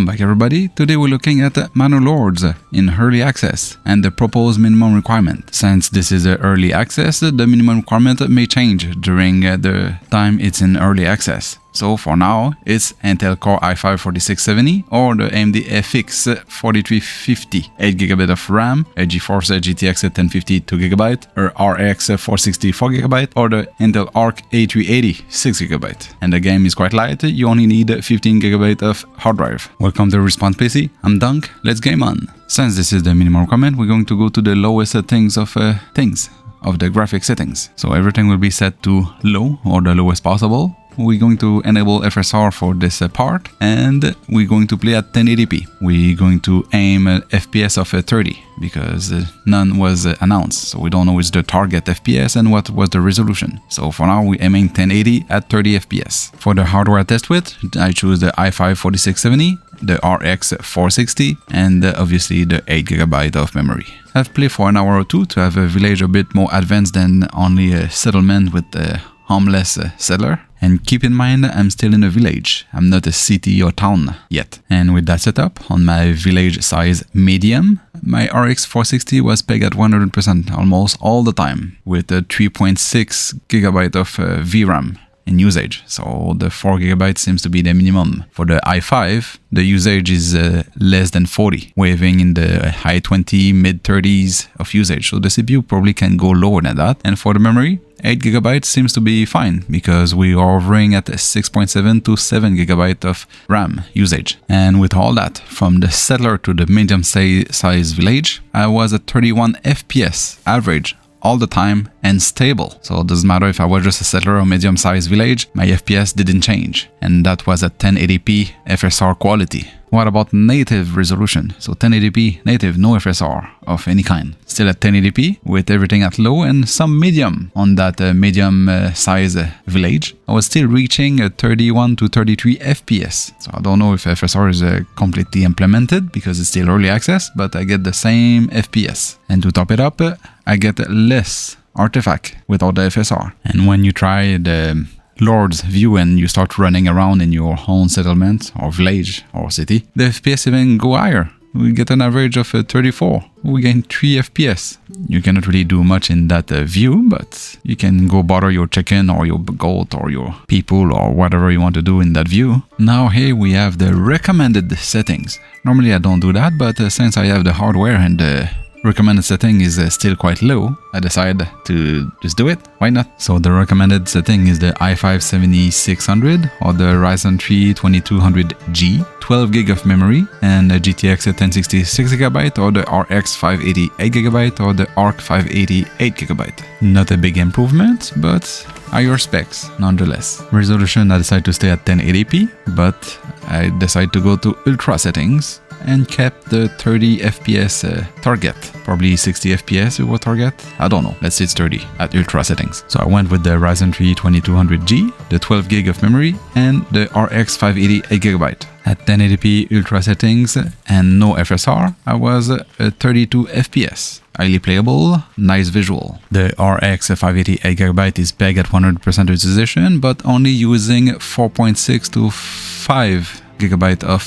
Welcome back everybody. Today we're looking at Manor LOrds in early access and the proposed minimum requirement. Since this is early access, the minimum requirement may change during the time it's in early access. So for now, it's Intel Core i5-4670 or the AMD FX 4350, 8GB of RAM, a GeForce GTX 1050 2GB, or RX 460 4GB, or the Intel Arc A380 6GB. And the game is quite light, you only need 15GB of hard drive. Welcome to Respawn PC, I'm Dunk, let's game on. Since this is the minimum requirement, we're going to go to the lowest settings of the graphic settings. So everything will be set to low or the lowest possible. We're going to enable FSR for this part, and we're going to play at 1080p. We're going to aim at FPS of 30 because none was announced, so we don't know which the target FPS and what was the resolution. So for now we're aiming 1080 at 30 FPS. For the hardware test with, I choose the i5-4670, the RX 460, and obviously the 8GB of memory. I've played for an hour or two to have a village a bit more advanced than only a settlement with a homeless settler. And keep in mind, I'm still in a village. I'm not a city or town yet. And with that setup, on my village size medium, my RX 460 was pegged at 100% almost all the time, with a 3.6GB of VRAM in usage. So the 4GB seems to be the minimum. For the i5, the usage is less than 40, waving in the high 20, mid 30s of usage. So the CPU probably can go lower than that. And for the memory, 8GB seems to be fine because we are hovering at 6.7 to 7GB of RAM usage. And with all that, from the settler to the medium size village, I was at 31 FPS average all the time and stable. So it doesn't matter if I was just a settler or medium sized village, my FPS didn't change. And that was at 1080p FSR quality. What about native resolution? So 1080p native, no FSR of any kind. Still at 1080p with everything at low and some medium on that medium size village. I was still reaching 31 to 33 FPS. So I don't know if FSR is completely implemented because it's still early access, but I get the same FPS. And to top it up, I get less artifact without the FSR. And when you try the Lord's view and you start running around in your own settlement or village or city, the FPS even go higher. We get an average of 34. We gain 3 FPS. You cannot really do much in that view, but you can go bother your chicken or your goat or your people or whatever you want to do in that view. Now here we have the recommended settings. Normally I don't do that, but since I have the hardware and the recommended setting is still quite low, I decided to just do it. Why not? So the recommended setting is the i5-7600 or the Ryzen 3 2200G, 12GB of memory, and a GTX 1060 6GB or the RX 580 8GB or the Arc 580 8GB. Not a big improvement, but higher specs nonetheless. Resolution I decided to stay at 1080p, but I decided to go to ultra settings and kept the 30 FPS target. Probably 60 FPS we will target. I don't know. Let's say it's 30 at ultra settings. So I went with the Ryzen 3 2200G, the 12GB of memory, and the RX 580 8GB. At 1080p ultra settings and no FSR, I was at 32 FPS. Highly playable, nice visual. The RX 580 8GB is pegged at 100% utilization, but only using 4.6 to 5GB of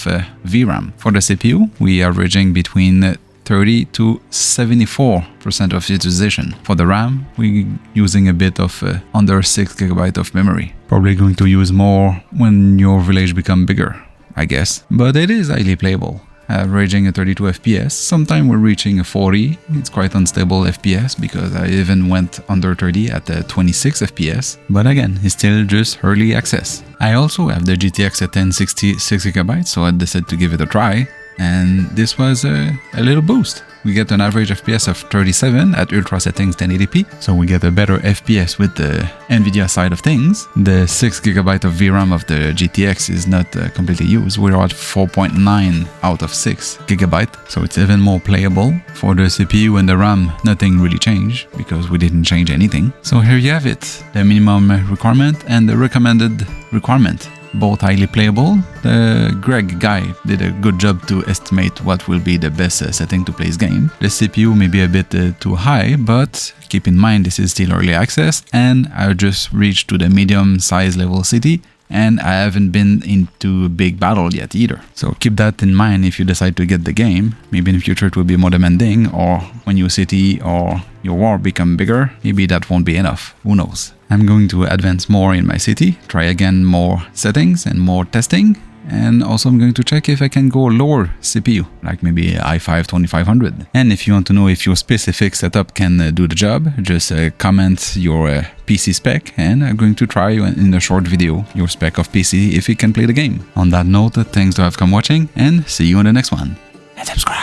VRAM. For the CPU, we are averaging between 30 to 74% of utilization. For the RAM, we're using a bit of under 6GB of memory. Probably going to use more when your village become bigger, I guess. But it is highly playable. Averaging at 32 FPS. Sometimes we're reaching a 40. It's quite unstable FPS because I even went under 30 at 26 FPS. But again, it's still just early access. I also have the GTX 1060 6GB, so I decided to give it a try. And this was a little boost. We get an average FPS of 37 at ultra settings 1080p, so we get a better FPS with the Nvidia side of things. The 6GB of VRAM of the GTX is not completely used. We're at 4.9 out of 6GB, so it's even more playable. For the CPU and the RAM, nothing really changed because we didn't change anything. So here you have it, the minimum requirement and the recommended requirement. Both highly playable. The Greg guy did a good job to estimate what will be the best setting to play this game. The CPU may be a bit too high, but keep in mind this is still early access and I just reached to the medium size level city and I haven't been into a big battle yet either. So keep that in mind if you decide to get the game. Maybe in the future it will be more demanding, or when your city or your war become bigger, maybe that won't be enough. Who knows? I'm going to advance more in my city, try again more settings and more testing. And also I'm going to check if I can go lower CPU, like maybe i5 2500. And if you want to know if your specific setup can do the job, just comment your PC spec, and I'm going to try in a short video your spec of PC if it can play the game. On that note, thanks to have come watching, and see you in the next one. And subscribe.